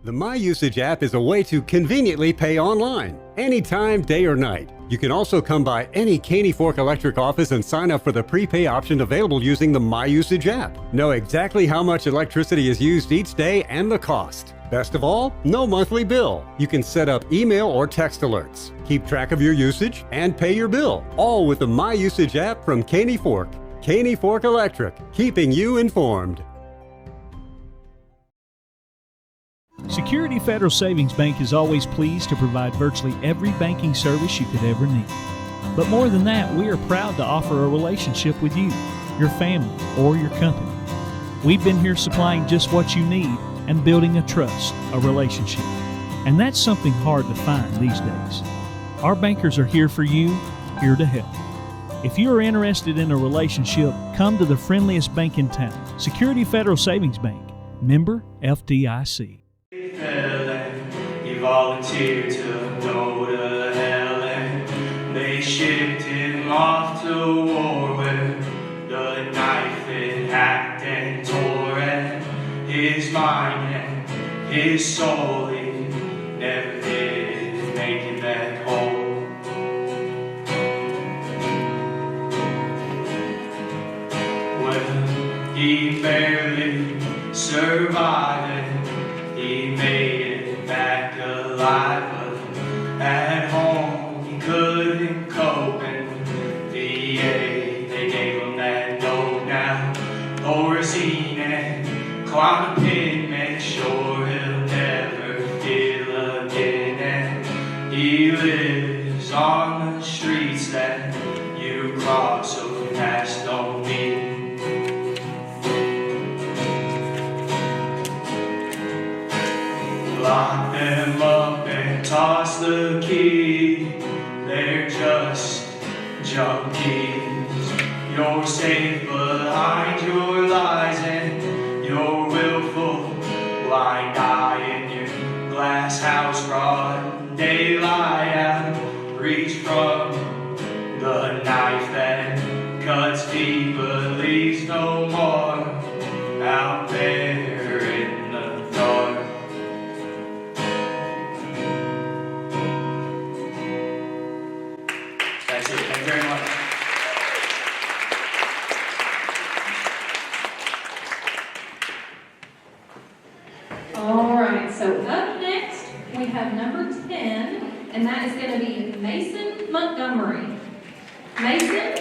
The MyUsage app is a way to conveniently pay online, anytime, day or night. You can also come by any Caney Fork Electric office and sign up for the prepay option available using the MyUsage app. Know exactly how much electricity is used each day and the cost. Best of all, no monthly bill. You can set up email or text alerts, keep track of your usage, and pay your bill, all with the MyUsage app from Caney Fork. Caney Fork Electric, keeping you informed. Security Federal Savings Bank is always pleased to provide virtually every banking service you could ever need. But more than that, we are proud to offer a relationship with you, your family, or your company. We've been here supplying just what you need and building a trust, a relationship. And that's something hard to find these days. Our bankers are here for you, here to help. If you are interested in a relationship, come to the friendliest bank in town, Security Federal Savings Bank, member FDIC. He volunteered to go to hell, and they shipped him off to war with the knife it hacked and tore at his mind and his soul. He never did make it back home. Well, he barely survived and he made it back alive, but at home he couldn't cope, and VA, they gave him that note now. Thorazine and Clonopin make sure he'll never feel again, and he lives on the streets that you cross so fast don't meet. Lock them up and toss the key. They're just junkies. You're safe behind your lies and your willful blind eye in your glass house, broad daylight out. Reach from the knife that cuts deep but leaves no more out there in the dark. That's it. Thank you very much. All right, so up next, we have number 10, and that is going to be Mason Montgomery. Mason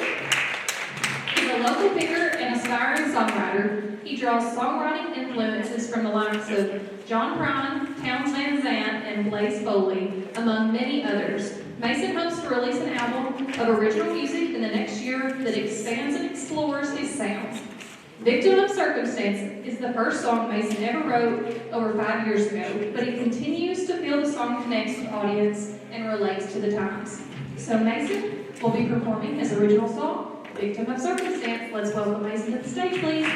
is a local picker and aspiring songwriter. He draws songwriting influences from the likes of John Prine, Townes Van Zandt, and Blaze Foley, among many others. Mason hopes to release an album of original music in the next year that expands and explores his sounds. Victim of Circumstance is the first song Mason ever wrote over 5 years ago, but he continues to feel the song connects with the audience and relates to the times. So Mason will be performing his original song, Victim of Circumstance. Let's welcome Mason to the stage, please.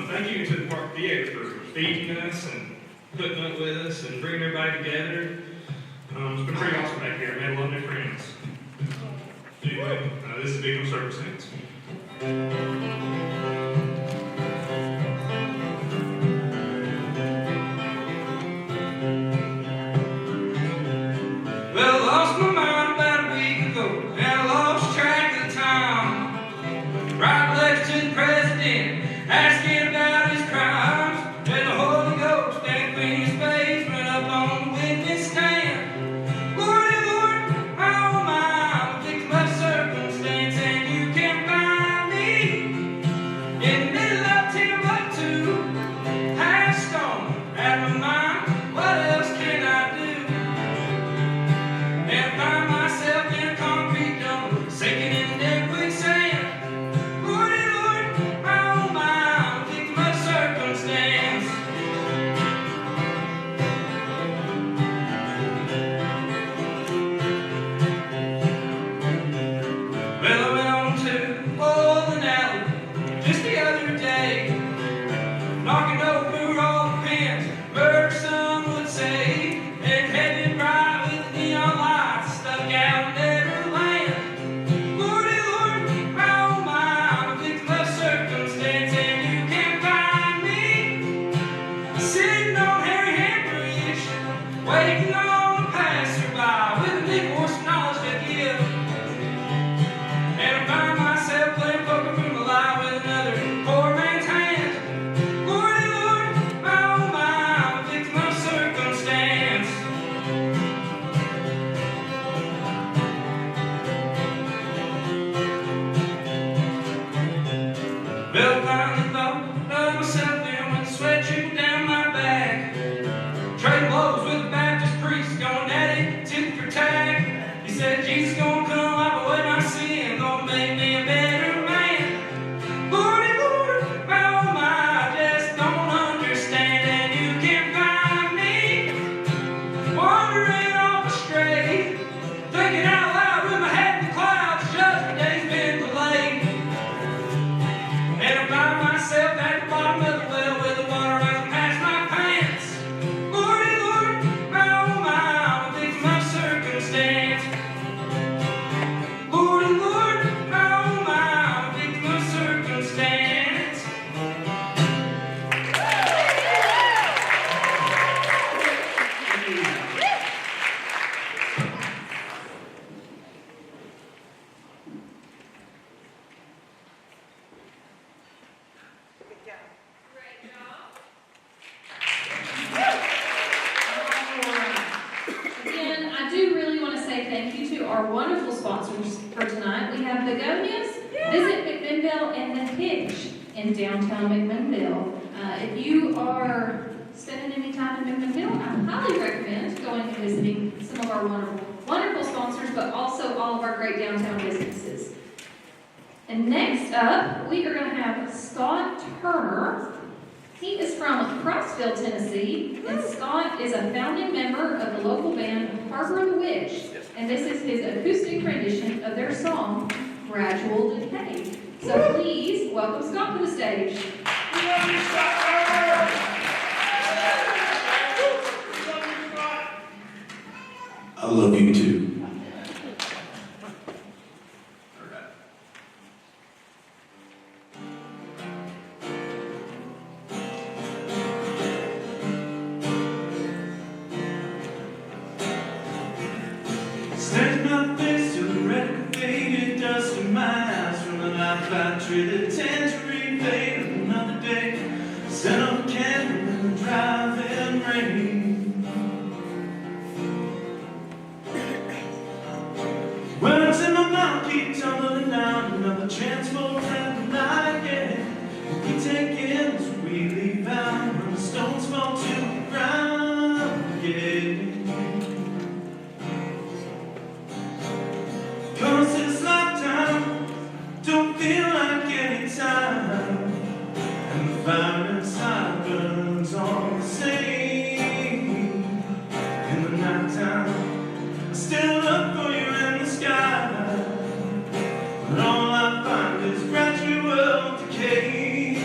Thank you to the Park Theater for feeding us and putting up with us and bringing everybody together. It's been pretty awesome back here. I made a lot of new friends. Anyway, this is Victim of Circumstance. Well, I lost my mind about a week ago, and I lost track of the time. Write letters to the president, asking about his crimes. And the Holy Ghost stand in his face, went up on the witness stand. Lordy, Lord, oh my, victim of circumstance, and you can find me McMinnville and the Hitch in downtown McMinnville. If you are spending any time in McMinnville, I highly recommend going and visiting some of our wonderful sponsors, but also all of our great downtown businesses. And next up, we are going to have Scott Turner. He is from Crossville, Tennessee, and Scott is a founding member of the local band Harbor of the Witch, and this is his acoustic rendition of their song, Gradual Decay. So please, welcome Scott to the stage. I love you too. Stand my face to the red faded dust in my eyes from the life I traded tangerine fade of another day. Set up a candle in the driving rain. Words in my mouth keep tumbling down. Another chance for a friend night again. We take in as we leave out when the stones fall to the ground again. Cause this lifetime don't feel like any time, and the fire inside burns all the same. In the nighttime, I still look for you in the sky, but all I find is gradual decay,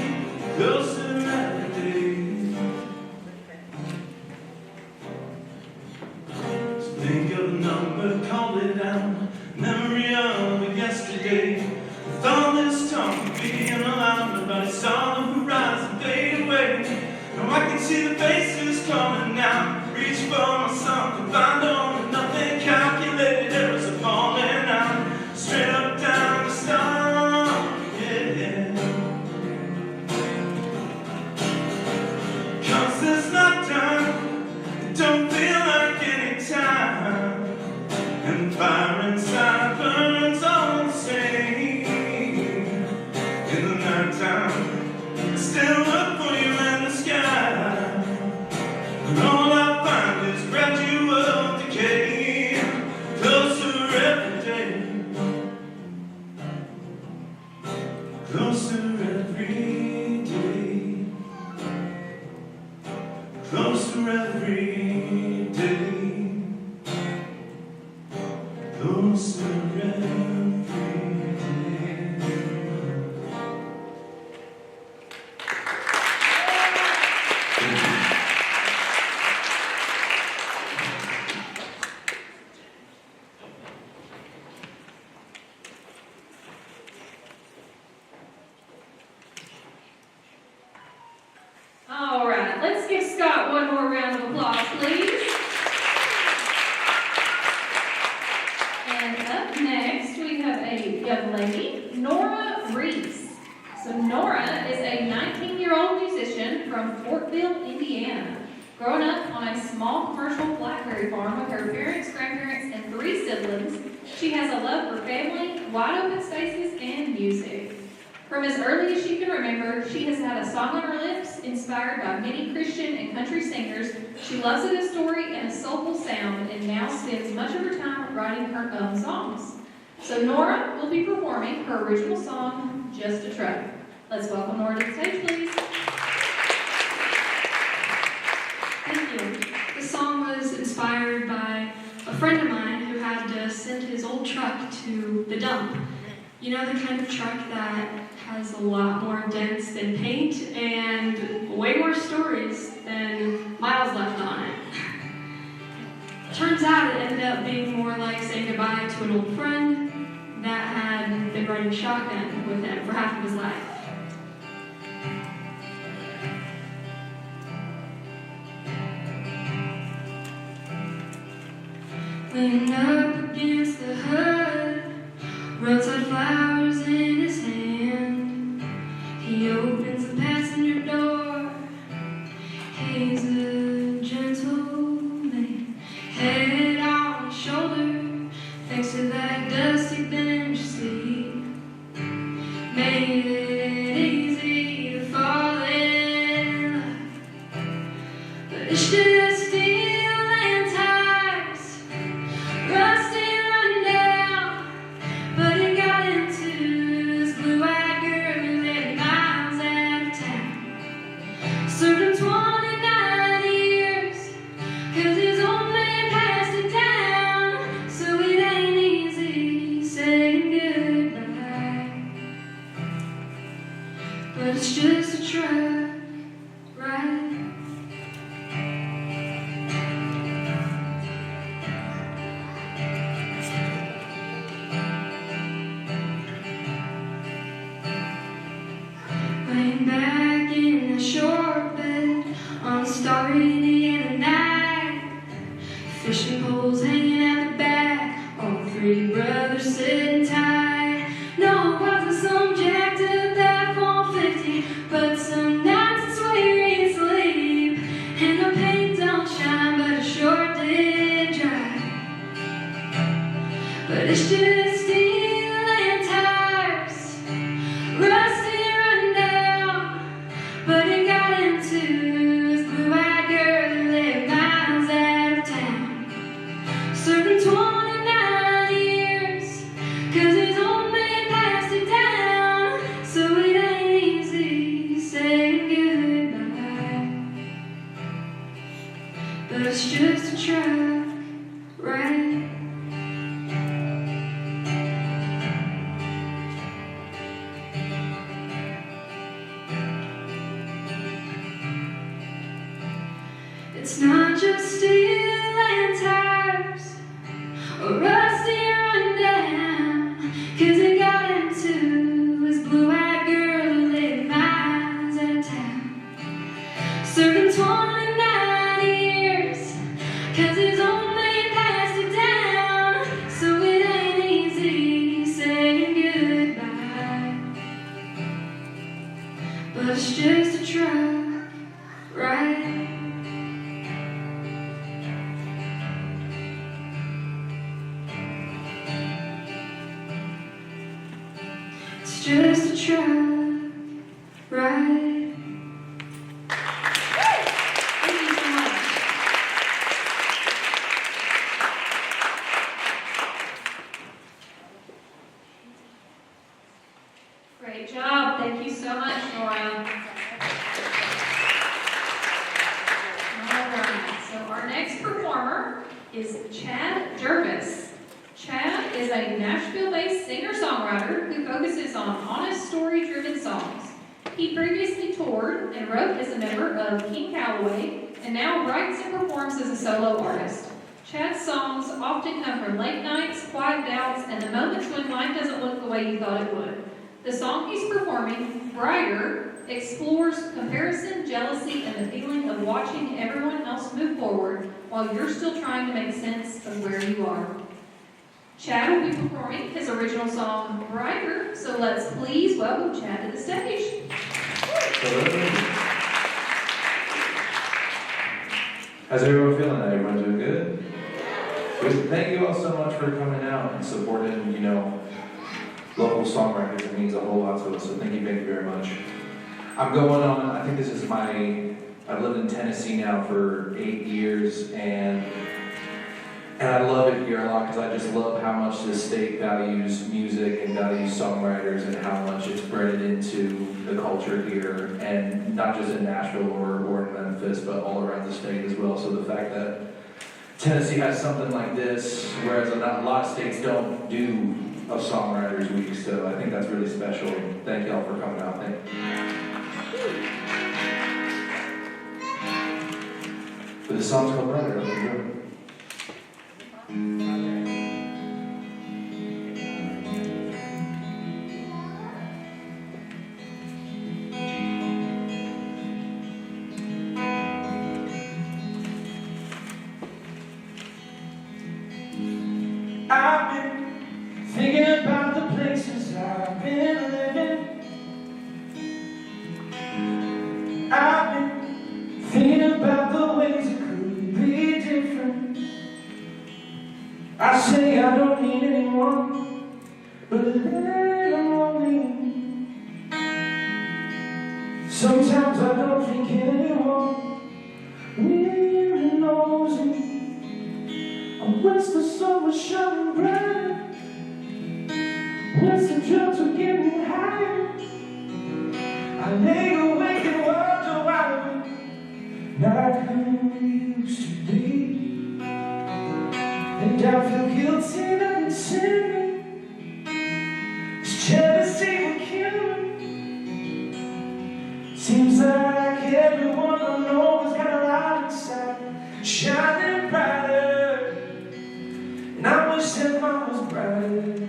closer every day. So think of a number, call it down. Memory of it yesterday. With all this talk being around, nobody saw the horizon fade away. Now I can see the faces coming now. Reach for something, find on nothing calculated. Arrows are falling out, straight up down the star. Yeah. Cause this nighttime, it don't feel like any time. And the fire inside burns all the same. In the nighttime, I still look for you in the sky, but all I find is gradual decay, closer every day, closer every day, closer every day. Closer every day. All right, let's give Scott one more round of applause, please. And up next, we have a young lady, Nora Reese. So Nora is a 19-year-old musician from Fortville, Indiana. Growing up on a small commercial blackberry farm with her parents, grandparents, and 3 siblings, she has a love for family, wide open spaces, and music. From as early as she can remember, she has had a song on her lips inspired by many Christian and country singers. She loves a good story and a soulful sound, and now spends much of her time writing her own songs. So Nora will be performing her original song, Just a Truck. Let's welcome Nora to the stage, please. Thank you. This song was inspired by a friend of mine who had to send his old truck to the dump. You know, the kind of truck that has a lot more dents than paint and way more stories than miles left on it. Turns out it ended up being more like saying goodbye to an old friend that had been riding shotgun with him for half of his life. Leaning up against the hood, roadside flowers in his hand. He opens the passenger door. He's a gentleman, head on his shoulder, thanks to that dusty bench seat. made it easy to fall in love. But it's just steel and tires, rust and run down. But it got into this blue-eyed girl who lived miles out of town. Served him 29 years, 'cause his old man passed it down. So it ain't easy saying goodbye, but it's just a truck, right? Laying back in a short bed on a starry Indiana night, fishing poles hanging at the back, all three brothers sitting tight. No, it wasn't some jacked up F-150, but some nights I swear it's sleep, and the paint don't shine, but it sure did dry. But it's just steel and tires, rust and run down. But it got into this blue-eyed girl who lived miles out of town. Served him 29 years, 'cause his old man passed it down. So it ain't easy saying goodbye, but it's just a truck, right? It's not just steel and tires, or rusty run down, 'cause it got into this blue-eyed girl who lived miles out of town. Served him 29 years, 'cause his old man passed it down. So it ain't easy saying goodbye, but it's just a truck, right? It's just a truck, right? Thank you so much. Great job. Thank you so much, Nora. All right, so our next performer is Chad Jervis. Chad is a Nashville-based singer-songwriter who focuses on honest, story-driven songs. He previously toured and wrote as a member of King Calloway, and now writes and performs as a solo artist. Chad's songs often come from late nights, quiet doubts, and the moments when life doesn't look the way you thought it would. The song he's performing, Brighter, explores comparison, jealousy, and the feeling of watching everyone else move forward while you're still trying to make sense of where you are. Chad will be performing his original song, Brighter, so let's please welcome Chad to the stage. How's everyone feeling? Everyone doing good? Good. Thank you all so much for coming out and supporting, local songwriters. It means a whole lot to us, so thank you very much. I'm going on, I think this is I've lived in Tennessee now for 8 years, and I love it here a lot because I just love how much this state values music and values songwriters and how much it's bred into the culture here, and not just in Nashville or in Memphis, but all around the state as well. So the fact that Tennessee has something like this, whereas a lot of states don't do a Songwriters Week, so I think that's really special. Thank y'all for coming out. But the song's called Brighter. Let's go. I've been thinking about the places I've been living. I've been thinking about the ways it could be different. I say I don't need anyone, but then I'm lonely. Sometimes I don't think anyone really knows me. And once the sun was shining bright, once the drugs were getting high, I lay awake and wonder why we're not who we used to be. And I feel guilty that it's in me. This jealousy will kill me. Seems like everyone I know has got a light inside, shining brighter. And I wish that mine was brighter.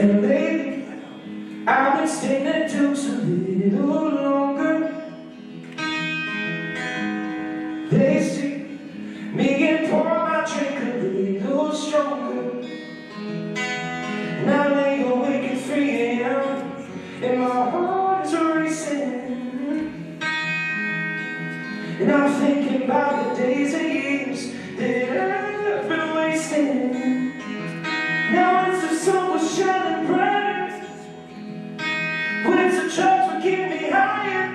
And lately, I've been staying at Duke's a little longer. They see me and pour my drink a little stronger. And I lay awake at 3 a.m. and my heart is racing. And I'm thinking about the days and years that I've been wasting. Now it's the sun was shining bright, when the drugs would keep me higher,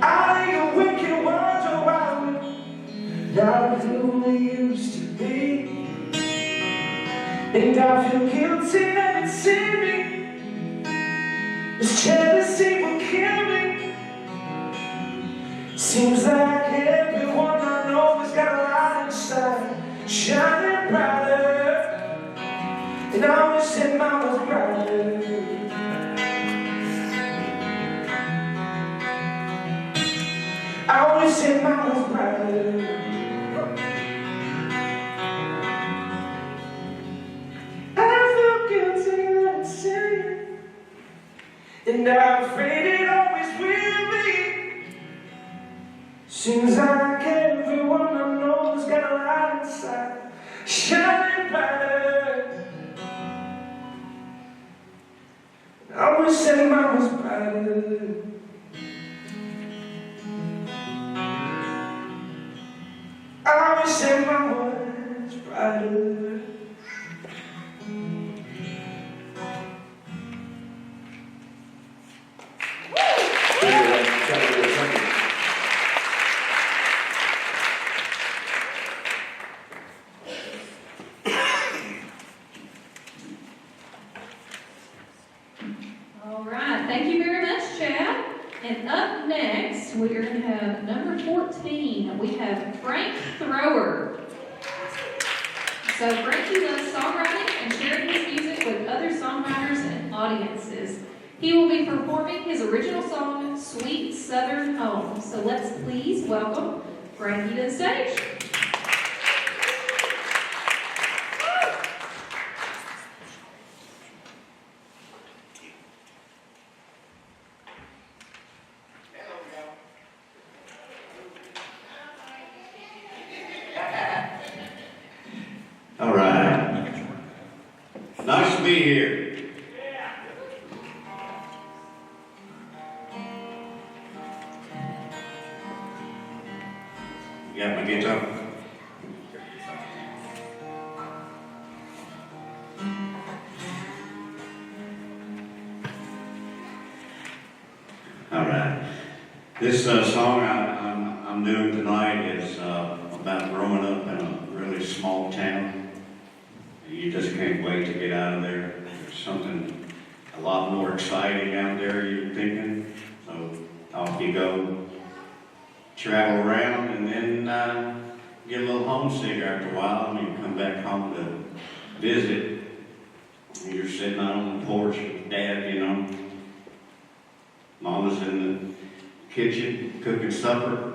I lay awake and wonder why we're not who we used to be. And I feel guilty that it's in me. This jealousy will kill me. Seems like everyone I know has got a light inside, shining brighter. And I wish that mine was brighter. I wish that mine was brighter. I feel guilty that it's in me, and I'm afraid it always will be. Seems like everyone I know has got a light inside, shining brighter. I wish that mine was brighter. I wish that mine was brighter. All right, thank you very much, Chad. And up next, we are going to have number 14. We have Frank Thrower. So Frankie loves songwriting and sharing his music with other songwriters and audiences. He will be performing his original song, Sweet Southern Home. So let's please welcome Frankie to the stage. All right. Nice to be here. You got my guitar? All right. This song I'm doing tonight is about growing up in a really small town. You just can't wait to get out of there. There's something a lot more exciting out there, you're thinking. So off you go, travel around, and then get a little homesick after a while, and you come back home to visit. And you're sitting out on the porch with Dad, you know. Mama's in the kitchen cooking supper.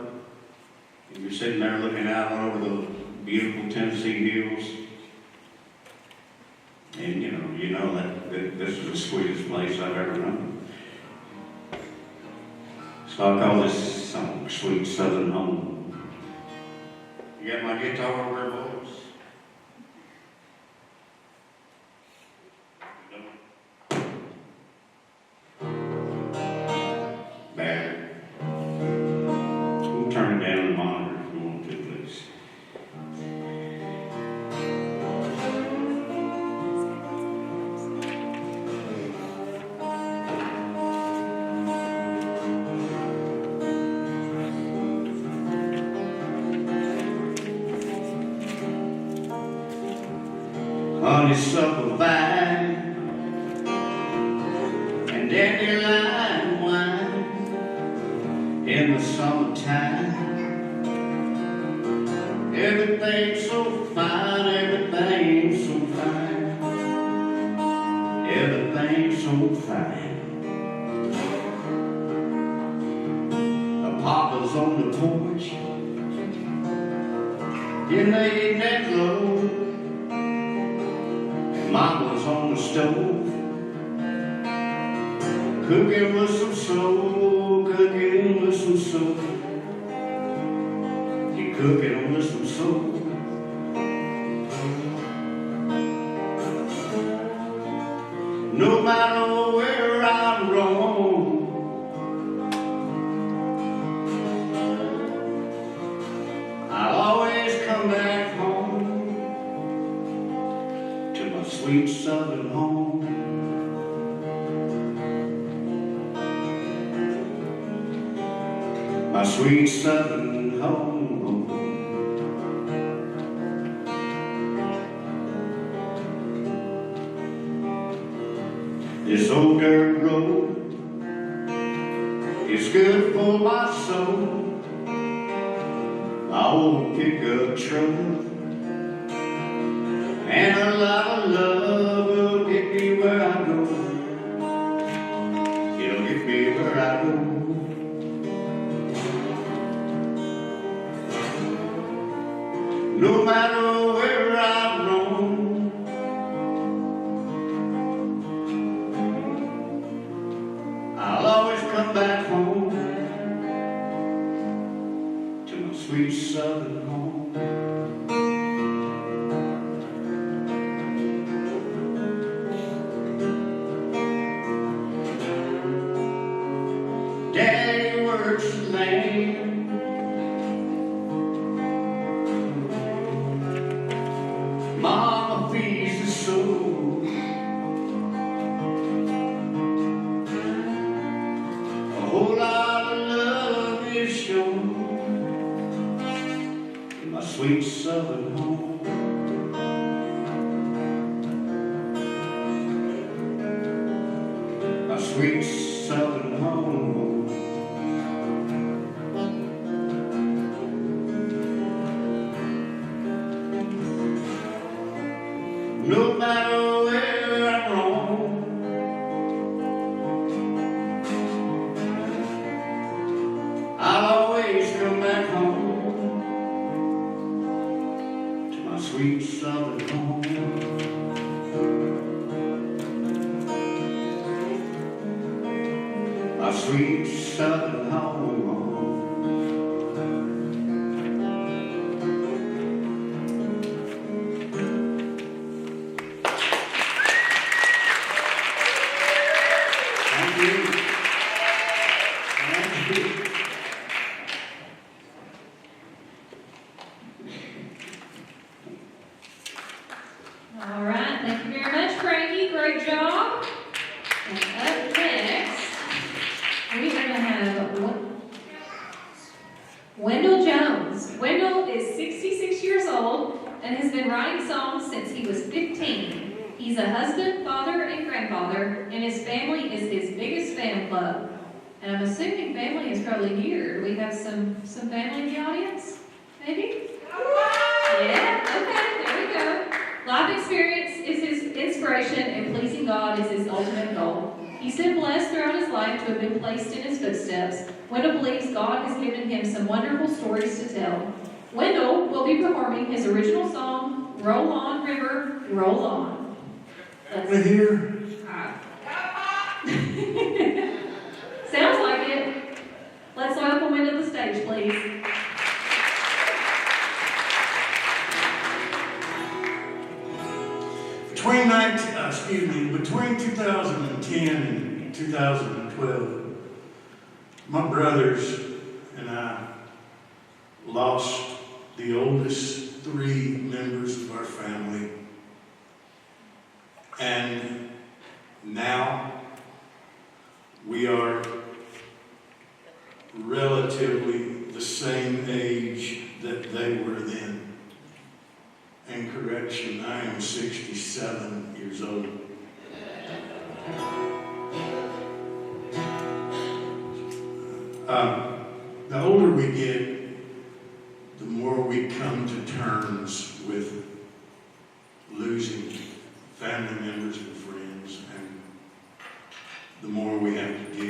And you're sitting there looking out over the beautiful Tennessee hills. And you know that this is the sweetest place I've ever known. So I call this song Sweet Southern Home. You got my guitar over there, boys? Bad. We'll turn it down the monitor if you want to, please. honeysuckle vine, and dandelion wine in the summertime. Everything's so fine, everything's so fine, everything's so fine. The papa's on the porch, getting the evening glow, and mama's on the stove, cooking with some soul, cooking with some soul. You cooking with some soul. No matter where I roam, I'll always come back home to my sweet southern home. My sweet southern home. This old dirt road is good for my soul. My old pickup truck and a lot of love will get me where I go. It'll get me where I go. No matter where I roam, I'll always come back home to my sweet southern home. Daddy works the land, Mama feeds the soul. A whole lot of love is shown in my sweet southern home. My sweet southern home. No matter where I roam, I'll always come back home to my sweet southern home. My sweet southern home. All right, thank you very much, Frankie. Great job. And up next, we are going to have Wendell Jones. Wendell is 66 years old and has been writing songs since he was 15. He's a husband, father, and grandfather, and his family is his biggest fan club. And I'm assuming family is probably here. Do we have some family in the audience? Maybe? Yeah, okay, there we go. Life experience is his inspiration, and pleasing God is his ultimate goal. He's been blessed throughout his life to have been placed in his footsteps. Wendell believes God has given him some wonderful stories to tell. Wendell will be performing his original song, Roll On, River, Roll On. We're here. Sounds like it. Let's welcome Wendell to the stage, please. Between 2010 and 2012, my brothers and I lost the oldest three members of our family. And now we are relatively the same age that they were then. And correct correction, I am 67 years old. The older we get, the more we come to terms with losing family members and friends, and the more we have to deal